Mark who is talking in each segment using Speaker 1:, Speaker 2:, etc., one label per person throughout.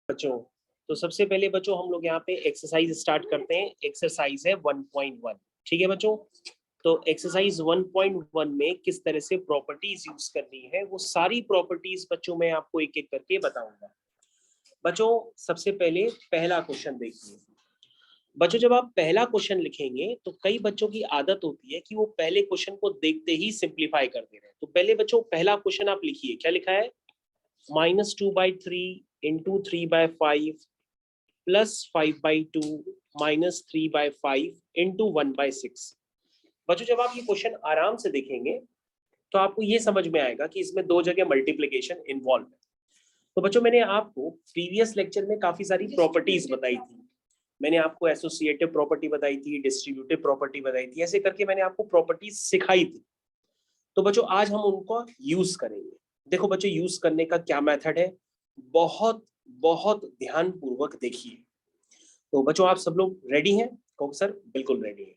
Speaker 1: बच्चों, तो सबसे पहले बच्चों हम लोग यहाँ पे एक्सरसाइज स्टार्ट करते हैं। एक्सरसाइज है 1.1। ठीक है बच्चों, तो एक्सरसाइज 1.1 में किस तरह से प्रॉपर्टीज यूज करनी है वो सारी प्रॉपर्टीज बच्चों मैं आपको एक एक करके बताऊंगा। बच्चों सबसे पहले पहला क्वेश्चन देखिए। बच्चों जब आप पहला क्वेश्चन लिखेंगे तो कई बच्चों की आदत होती है कि वो पहले क्वेश्चन को देखते ही सिंप्लीफाई कर दे रहे हैं। तो पहले बच्चों पहला क्वेश्चन आप लिखिए, क्या लिखा है? -2/3 इंटू 3/5 प्लस 5/2 -3/5 इंटू 1/6। बच्चों जब आप ये क्वेश्चन आराम से देखेंगे तो आपको ये समझ में आएगा कि इसमें दो जगह मल्टीप्लिकेशन इन्वॉल्व है। तो बच्चों मैंने आपको प्रीवियस लेक्चर में काफी सारी प्रॉपर्टीज बताई थी। मैंने आपको एसोसिएटिव प्रॉपर्टी बताई थी, डिस्ट्रीब्यूटिव प्रॉपर्टी बताई थी, ऐसे करके मैंने आपको प्रॉपर्टीज सिखाई थी। तो बच्चों आज हम उनको यूज करेंगे। देखो बच्चों यूज करने का क्या मेथड है, बहुत बहुत ध्यान पूर्वक देखिए। तो बच्चों आप सब लोग रेडी हैं? कहो सर बिल्कुल रेडी है।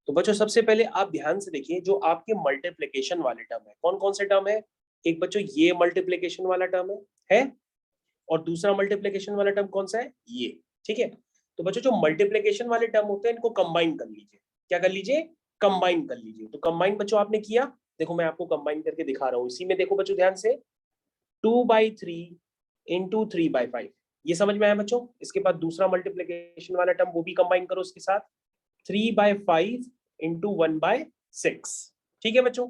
Speaker 1: तो बच्चों सबसे पहले आप ध्यान से देखिए, जो आपके मल्टीप्लिकेशन वाले टर्म है कौन कौन से टर्म है। एक बच्चों ये मल्टीप्लिकेशन वाला टर्म है और दूसरा मल्टीप्लिकेशन वाला टर्म कौन सा है? ये। ठीक है, तो बच्चों जो मल्टीप्लिकेशन वाले टर्म होते हैं इनको कंबाइन कर लीजिए। क्या कर लीजिए? कंबाइन कर लीजिए। तो कंबाइन बच्चों आपने किया, देखो मैं आपको कंबाइन करके दिखा रहा हूं। इसी में देखो बच्चों ध्यान से, 2/3 इंटू 3/5, ये समझ में आया बच्चों। इसके बाद दूसरा मल्टीप्लिकेशन वाला टर्म वो भी कंबाइन करो उसके साथ, 3/5 इंटू 1/6। ठीक है बच्चों,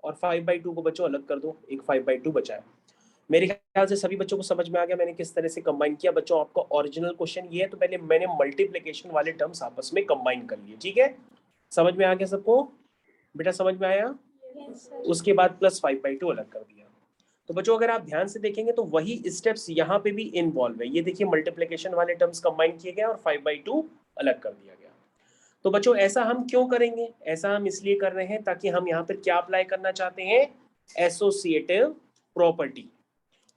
Speaker 1: और 5/2 को बच्चों अलग कर दो, एक 5/2 बचा है। मेरे ख्याल से सभी बच्चों को समझ में आ गया मैंने किस तरह से कंबाइन किया। बच्चों आपका ओरिजिनल क्वेश्चन ये है, तो पहले मैंने मल्टीप्लिकेशन वाले टर्म्स आपस में कंबाइन कर लिए। ठीक है, समझ में आ गया सबको? बेटा समझ में आया? उसके बाद प्लस 5/2 अलग कर दिया। तो बच्चों अगर आप ध्यान से देखेंगे तो वही स्टेप्स यहाँ पे भी इन्वॉल्व है। ये देखिए मल्टीप्लिकेशन वाले टर्म्स कंबाइन किए गए और 5/2 अलग कर दिया गया। तो बच्चों ऐसा हम क्यों करेंगे? ऐसा हम इसलिए कर रहे हैं ताकि हम यहाँ पर क्या अप्लाई करना चाहते हैं? Associative property.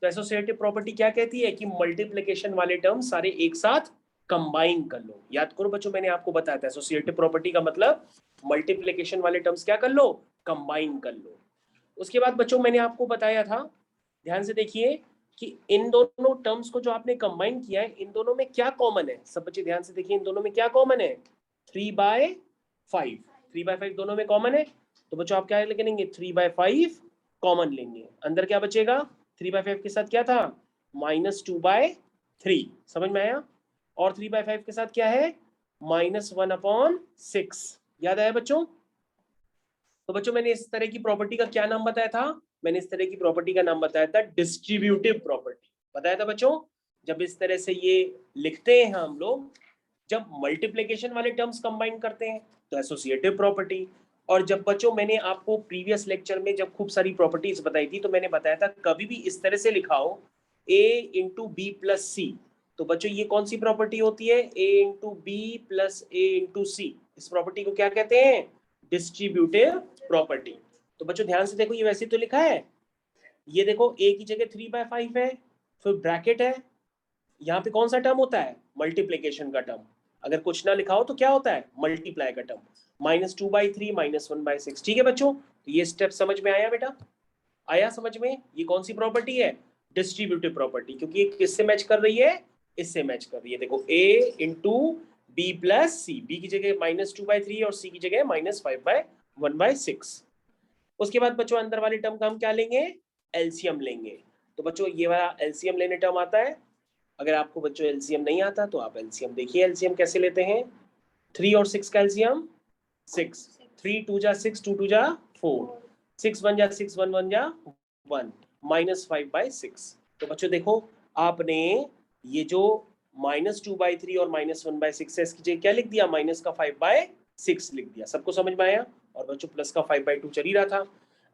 Speaker 1: तो एसोसिएटिव प्रॉपर्टी क्या कहती है कि मल्टीप्लिकेशन वाले टर्म सारे एक साथ कंबाइन कर लो। याद करो बच्चों मैंने आपको बताया था एसोसिएटिव प्रॉपर्टी का मतलब मल्टीप्लिकेशन वाले टर्म्स क्या कर लो? कंबाइन कर लो। उसके बाद बच्चों मैंने आपको बताया था, ध्यान से देखिए, कि इन दोनों टर्म्स को जो आपने कंबाइन किया है इन दोनों में क्या कॉमन है। सब बच्चे ध्यान से देखिए, इन दोनों में क्या कॉमन है? 3/5। 3/5 दोनों में कॉमन है। तो बच्चों आप क्या लेंगे? 3/5 कॉमन लेंगे। अंदर क्या बचेगा? 3/5 के साथ क्या था? -2/3। समझ में आया? और 3/5 के साथ क्या है? -1/6। याद आया बच्चों? तो बच्चों मैंने इस तरह की प्रॉपर्टी का क्या नाम बताया था? मैंने इस तरह की प्रॉपर्टी का नाम बताया था डिस्ट्रीब्यूटिव प्रॉपर्टी। बताया था बच्चों। जब इस तरह से ये लिखते हैं हम लोग, जब मल्टीप्लिकेशन वाले टर्म्स कंबाइन करते हैं तो एसोसिएटिव प्रॉपर्टी। और जब बच्चों मैंने आपको प्रीवियस लेक्चर में जब खूब सारी प्रॉपर्टीज बताई थी तो मैंने बताया था कभी भी इस तरह से लिखाओ a into B plus C. तो बच्चों ये कौन सी प्रॉपर्टी होती है? a into B plus A into C. इस प्रॉपर्टी को क्या कहते हैं? Distributive property. तो बच्चों ध्यान से देखो, ये वैसे तो लिखा है, ये देखो a की जगह 3/5 है, फिर ब्रैकेट है, यहाँ पे कौन सा टर्म होता है? मल्टीप्लिकेशन का टर्म। अगर कुछ ना लिखा हो तो क्या होता है? मल्टीप्लाई का टर्म, -2/3 -1/6। ठीक है बच्चों, तो ये स्टेप समझ में आया बेटा? आया समझ में? ये कौन सी प्रॉपर्टी है? डिस्ट्रीब्यूटिव प्रॉपर्टी, क्योंकि ये किससे मैच कर रही है? इससे मैच कर रही है। देखो a into B plus C, B की जगह -2/3 और सी की जगह -5/1/6। उसके बाद बच्चों अंदर वाले टर्म का हम क्या लेंगे? एलसीएम लेंगे। तो बच्चों ये वाला एलसीएम लेने टर्म आता है। अगर आपको बच्चों एलसीएम नहीं आता तो आप एलसीएम देखिए। एलसीएम कैसे लेते हैं? 3 और 6 का एलसीएम 6, 3 2 जा 6, 2 2 जा 4, 6 1 जा 6, 1 1 जा 1, -5/6। तो बच्चों देखो आपने ये जो -2/3 और -1/6 है इसकी जगह क्या लिख दिया? -5/6 लिख दिया। सबको समझ में आया? और बच्चों प्लस का 5/2 चल ही रहा था।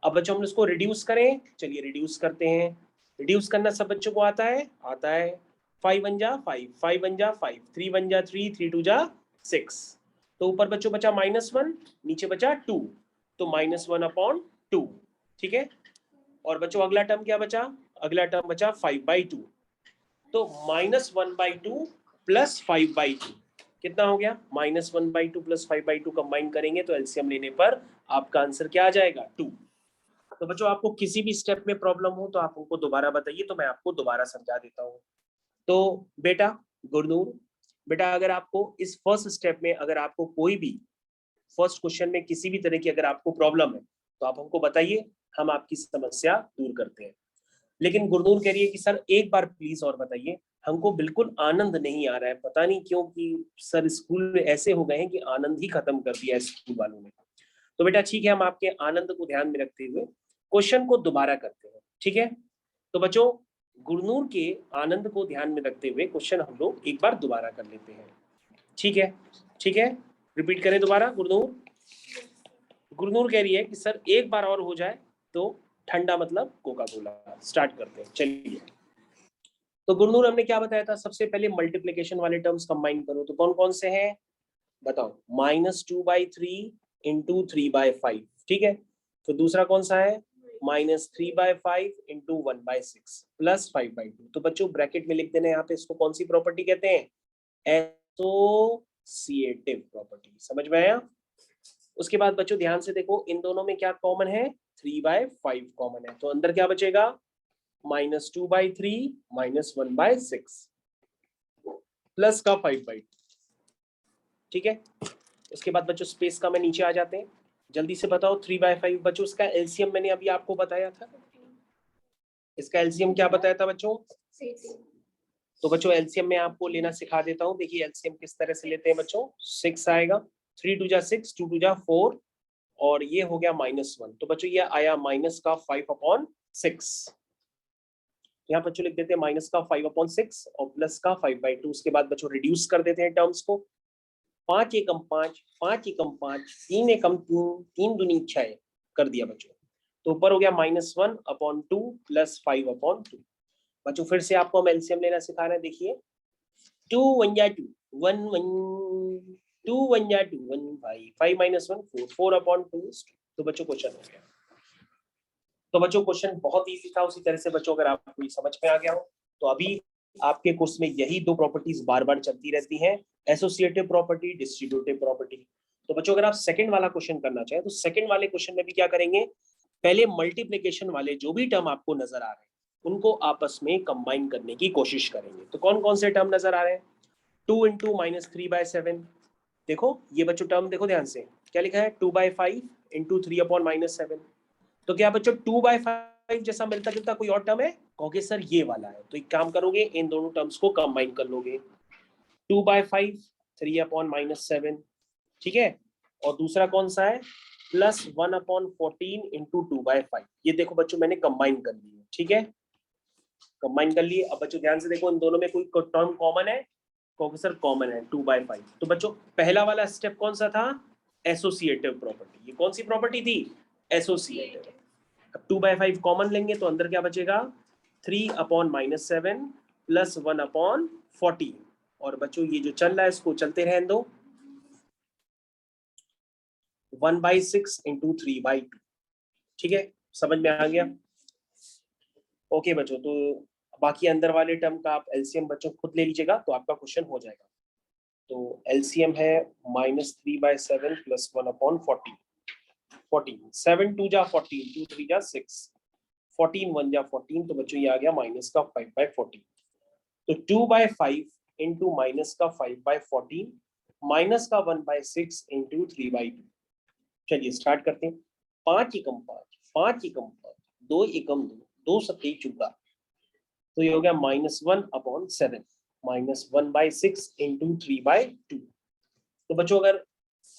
Speaker 1: अब बच्चों हम इसको रिड्यूस करें, चलिए रिड्यूस करते हैं। रिड्यूस करना सब बच्चों को आता है? आता है। 5 1 जा 5, 5 1 जा 5, 3 1 जा 3, 3 2 जा 6। तो ऊपर बच्चों बचा -1, नीचे बचा 2, तो -1/2। ठीक है, और बच्चों अगला टर्म क्या बचा? अगला टर्म बचा 5/2। तो -1/2 प्लस 5/2 कितना हो गया? -1/2 प्लस 5/2 कंबाइन करेंगे तो एलसीएम लेने पर आपका आंसर क्या आ जाएगा? 2। तो बच्चों आपको किसी भी स्टेप में प्रॉब्लम हो तो आप उनको दोबारा बताइए, तो मैं आपको दोबारा समझा देता हूँ। तो बेटा गुरनूर, बेटा अगर आपको इस फर्स्ट स्टेप में अगर आपको कोई भी फर्स्ट क्वेश्चन में किसी भी तरह की अगर आपको प्रॉब्लम है तो आप हमको बताइए, हम आपकी समस्या दूर करते हैं। लेकिन गुरनूर कह रही है कि सर एक बार प्लीज और बताइए, हमको बिल्कुल आनंद नहीं आ रहा है, पता नहीं क्यों कि सर स्कूल में ऐसे हो गए हैं कि आनंद ही खत्म कर दिया है स्कूल वालों ने। तो बेटा ठीक है, हम आपके आनंद को ध्यान में रखते हुए क्वेश्चन को दोबारा करते हैं, ठीक है। तो बच्चों गुरनूर के आनंद को ध्यान में रखते हुए क्वेश्चन हम लोग एक बार दोबारा कर लेते हैं, ठीक है। ठीक है, रिपीट करें दोबारा। गुरनूर गुरनूर कह रही है कि सर एक बार और हो जाए तो ठंडा मतलब कोका कोला। स्टार्ट करते हैं, चलिए। तो गुरनूर हमने क्या बताया था, सबसे पहले मल्टीप्लीकेशन वाले टर्म्स कंबाइन करो, तो कौन कौन से हैं बताओ। -2/3 इंटू 3/5, ठीक है। तो दूसरा कौन सा है, -3/5 इंटू 1/6 प्लस 5/2। तो बच्चों ब्रैकेट में लिख देना यहाँ पे, इसको कौन सी प्रॉपर्टी कहते हैं, एसोसिएटिव प्रॉपर्टी। समझ में आया। उसके बाद बच्चों ध्यान से देखो, इन दोनों में क्या कॉमन है, 3/5 कॉमन है, तो अंदर क्या बचेगा, -2/3 -1/6 प्लस का 5/2, ठीक है। उसके बाद बच्चों स्पेस का मैं नीचे आ जाते हैं, जल्दी से बताओ। 3/5 बच्चों इसका एलसीएम मैंने अभी आपको बताया था, इसका एलसीएम क्या बताया था बच्चों। तो बच्चों एलसीएम में आपको लेना सिखा देता हूँ। देखिए एलसीएम किस तरह से लेते हैं बच्चों, 6 आएगा, 3 2 जा 6, 2 2 जा 4, और ये हो गया -1। तो बच्चों ये आया माइनस का 5/6। यहाँ बच्चों लिख देते हैं माइनस का 5/6 और प्लस का 5/2। उसके बाद बच्चों रिड्यूस कर देते हैं टर्म्स को, 5 एकम 5, 5 एकम 5, 3 एकम 3, 3 दूनी 6 कर दिया बच्चों। तो ऊपर हो गया -1/2 प्लस 5/2। बच्चों फिर से आपको हम एलसीएम लेना सिखा रहे हैं। देखिए 2 1 जा 2 1 1, 2 1 जा 2 1, 5 5 - 1 4 4/2। तो बच्चों क्वेश्चन हो गया। तो बच्चों क्वेश्चन बहुत इजी था। उसी तरह से बच्चों अगर आपको ये समझ में आ गया हो तो अभी आपके कोर्स में यही दो प्रॉपर्टीज बार बार चलती रहती हैं, एसोसिएटिव प्रॉपर्टी, डिस्ट्रीब्यूटिव प्रॉपर्टी। तो बच्चों अगर आप सेकंड वाला क्वेश्चन करना चाहें तो सेकंड वाले क्वेश्चन में भी क्या करेंगे, पहले मल्टीप्लिकेशन वाले जो भी टर्म आपको नजर आ रहे हैं उनको आपस में कंबाइन करने की कोशिश करेंगे। तो कौन कौन से टर्म नजर आ रहे हैं, 2 इंटू -3/7। देखो ये बच्चों टर्म देखो ध्यान से, क्या लिखा है, 2/5 इंटू 3/7। तो क्या बच्चों 2/5 जैसा मिलता जुलता कोई और टर्म है, कहोगे सर ये वाला है। तो एक काम करोगे, इन दोनों टर्म्स को कंबाइन कर लोगे, 2/5 3/7, ठीक है। और दूसरा कौन सा है, +1/14 इंटू 2/5। ये देखो बच्चों मैंने कंबाइन कर लिए, ठीक है, कंबाइन कर लिए। अब बच्चों ध्यान से देखो, इन दोनों में कोई टर्म कॉमन है, कहोगे सर कॉमन है 2/5। तो बच्चों पहला वाला स्टेप कौन सा था, एसोसिएटिव प्रॉपर्टी। ये कौन सी प्रॉपर्टी थी, एसोसिएटिव। अब 2/5 कॉमन लेंगे तो अंदर क्या बचेगा, 3/-7 प्लस 1/14। और बच्चों ये जो चल रहा है इसको चलते रहने दो, 1/6 इंटू 3/2, ठीक है, समझ में आ गया। ओके बच्चों, तो बाकी अंदर वाले टर्म का आप एलसीएम बच्चों खुद ले लीजिएगा तो आपका क्वेश्चन हो जाएगा। तो एलसीएम है -3/7 प्लस 1/14, 14, 7 2 जा 14, 2 3 जा 6, 14 1 जा 14। तो बच्चों ये आ गया माइनस का 5/14। तो 2/5 इंटू माइनस का 5/14 माइनस का 1/6 इंटू 3/2। चलिए स्टार्ट करते हैं। 5 एकम 5, 5 एकम 5, 2 एकम 2, 2 सत्ते 14। तो ये हो गया -1/7 -1/6 इंटू 3/2। तो बच्चों अगर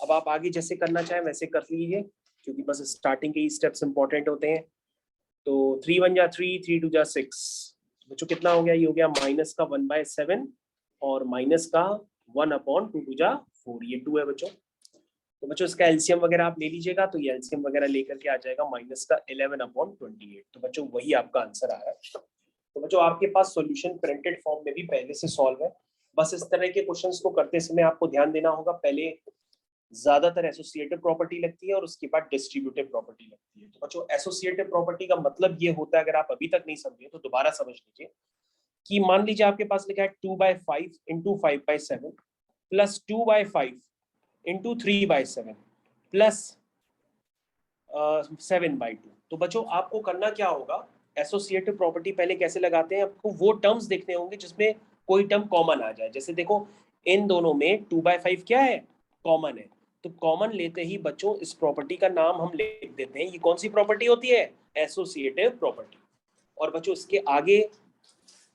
Speaker 1: अब आप आगे जैसे करना चाहें वैसे कर लीजिए, क्योंकि बस स्टार्टिंग के ही स्टेप्स इंपॉर्टेंट होते हैं। तो 3 1 जा 3, 3 2 जा 6। बच्चों कितना हो गया, ये हो गया माइनस का 1/7 और माइनस का 1/2 2 जा 4, ये 2 है बच्चों। तो बच्चों इसका एलसीएम वगैरह आप ले लीजिएगा, तो ये एलसीएम वगैरह लेकर के आ जाएगा माइनस का 11/28। तो बच्चों वही आपका आंसर आ रहा है। तो बच्चों आपके पास सॉल्यूशन प्रिंटेड फॉर्म में भी पहले से सॉल्व है। बस इस तरह के क्वेश्चंस को करते समय आपको ध्यान देना होगा, पहले ज्यादातर एसोसिएटिव प्रॉपर्टी लगती है और उसके बाद डिस्ट्रीब्यूटिव प्रॉपर्टी लगती है। तो बच्चों एसोसिएटिव प्रॉपर्टी का मतलब ये होता है, अगर आप अभी तक नहीं समझे तो दोबारा समझ लीजिए, कि मान लीजिए आपके पास लिखा है 2/5 इंटू 5/7 प्लस 2/5 इंटू 3/7 प्लस 7/2। तो बच्चों आपको करना क्या होगा, एसोसिएटिव प्रॉपर्टी पहले कैसे लगाते हैं, आपको वो टर्म्स देखने होंगे जिसमें कोई टर्म कॉमन आ जाए। जैसे देखो इन दोनों में 2/5 क्या है, कॉमन है, तो कॉमन लेते ही बच्चों इस प्रॉपर्टी का नाम हम लिख देते हैं। ये कौन सी प्रॉपर्टी होती है, एसोसिएटिव प्रॉपर्टी। और बच्चों इसके आगे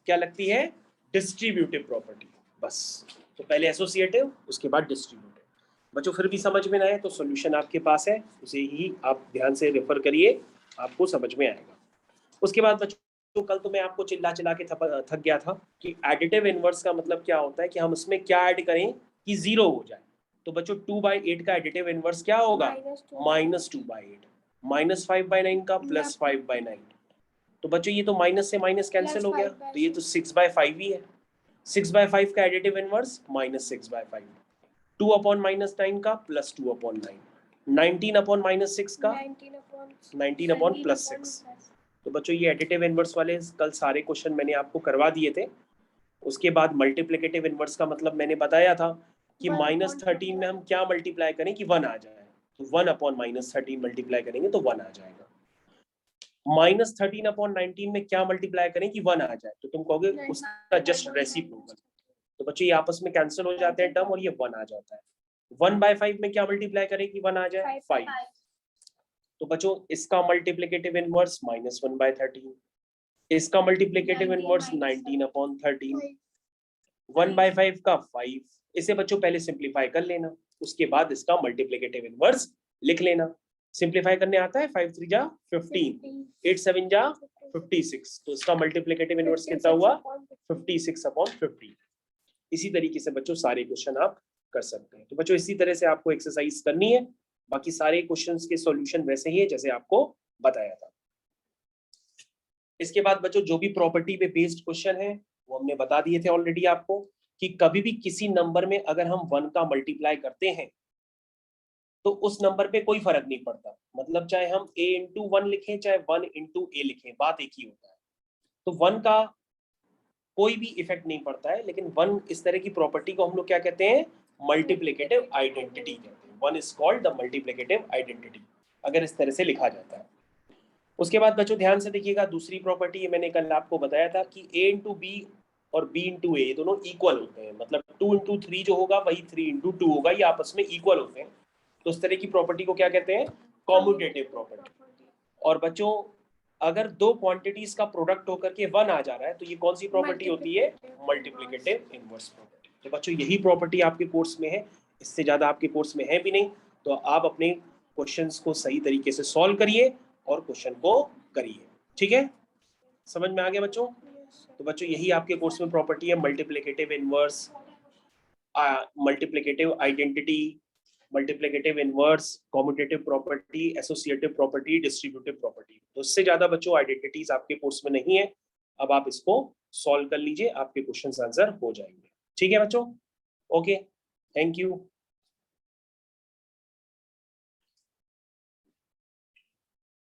Speaker 1: क्या लगती है, डिस्ट्रीब्यूटिव प्रॉपर्टी। बस, तो पहले एसोसिएटिव उसके बाद डिस्ट्रीब्यूटिव। बच्चों फिर भी समझ में ना आए तो सॉल्यूशन आपके पास है, उसे ही आप ध्यान से रेफर करिए, आपको समझ में आएगा। उसके बाद बच्चों तो कल तो मैं आपको चिल्ला चिल्ला के थक गया था कि एडिटिव इनवर्स का मतलब क्या होता है, कि हम इसमें क्या ऐड करें कि 0 हो जाए। तो बच्चों 2/8 का एडिटिव इनवर्स क्या होगा, -2/8। -5/9 का +5/9। तो बच्चों ये तो माइनस से माइनस कैंसिल हो गया, तो ये तो 6/5 ही है। 6/5 का एडिटिव इनवर्स -6/5। 2/-9 का +2/9। 19/-6 का 19/+6। तो बच्चों ये एडिटिव इनवर्स वाले कल सारे क्वेश्चन मैंने आपको करवा दिए थे। उसके बाद मल्टीप्लिकेटिव इनवर्स का मतलब मैंने बताया था कि -13 में हम क्या मल्टीप्लाई करें कि 1 आ जाए, तो 1/-13 मल्टीप्लाई करेंगे तो 1 आ जाएगा। -13/19 में क्या मल्टीप्लाई करें कि 1 आ जाए, तो तुम कहोगे उसका जस्ट रेसिप्रोकल। तो बच्चों ये आपस में कैंसिल हो जाते हैं टर्म और ये 1 आ जाता है। 1/5 में क्या मल्टीप्लाई करें कि 1 आ जाए, 5। तो बच्चों इसका मल्टीप्लिकेटिव इनवर्स -1/13, इसका मल्टीप्लिकेटिव इनवर्स 19/13, 1/5 का 5। इसे बच्चों पहले सिंप्लीफाई कर लेना, उसके बाद इसका मल्टीप्लिकेटिव इनवर्स लिख लेना। सिंप्लीफाई करने आता है, 5 3 जा 15, 8 7 जा 56, तो इसका मल्टीप्लिकेटिव इनवर्स कितना हुआ, 56/50। इसी तरीके से बच्चों सारे क्वेश्चन आप कर सकते हैं। तो बच्चों इसी तरह से आपको एक्सरसाइज करनी है, बाकी सारे क्वेश्चंस के सॉल्यूशन वैसे ही है जैसे आपको बताया था। इसके बाद बच्चों जो भी प्रॉपर्टी पे बेस्ड क्वेश्चन है वो हमने बता दिए थे ऑलरेडी आपको, कि कभी भी किसी नंबर में अगर हम 1 का मल्टीप्लाई करते हैं तो उस नंबर पे कोई फर्क नहीं पड़ता, मतलब चाहे हम a इंटू 1 लिखें चाहे 1 इंटू ए लिखें, बात एक ही होता है। तो 1 का कोई भी इफेक्ट नहीं पड़ता है, लेकिन 1 इस तरह की प्रॉपर्टी को हम लोग क्या कहते हैं, मल्टीप्लिकेटिव आइडेंटिटी कहते हैं। 1 is called the multiplicative identity, अगर इस तरह से लिखा जाता है। उसके बाद बच्चों ध्यान से देखिएगा, दूसरी प्रॉपर्टी मैंने कल आपको बताया था कि a इंटू बी और b इंटू ए दोनों इक्वल होते हैं, मतलब 2 इंटू 3 जो होगा वही 3 इंटू 2 होगा, ये आपस में इक्वल होते हैं। तो इस तरह की प्रॉपर्टी को क्या कहते हैं, कॉम्यूटेटिव प्रॉपर्टी। और बच्चों अगर दो क्वांटिटीज का प्रोडक्ट होकर के 1 आ जा रहा है तो ये कौन सी प्रॉपर्टी होती है, मल्टीप्लिकेटिव इनवर्स प्रॉपर्टी। तो बच्चों यही प्रॉपर्टी आपके कोर्स में है, इससे ज्यादा आपके कोर्स में है भी नहीं। तो आप अपने क्वेश्चंस को सही तरीके से सॉल्व करिए और क्वेश्चन को करिए, ठीक है, समझ में आ गया बच्चों। तो बच्चों यही आपके कोर्स में प्रॉपर्टी है, multiplicative inverse, multiplicative identity, multiplicative inverse, commutative property, associative property, distributive property. तो इससे ज्यादा बच्चों आइडेंटिटीज आपके कोर्स में नहीं है। अब आप इसको सॉल्व कर लीजिए, आपके क्वेश्चन आंसर हो जाएंगे, ठीक है बच्चों। Okay, thank you.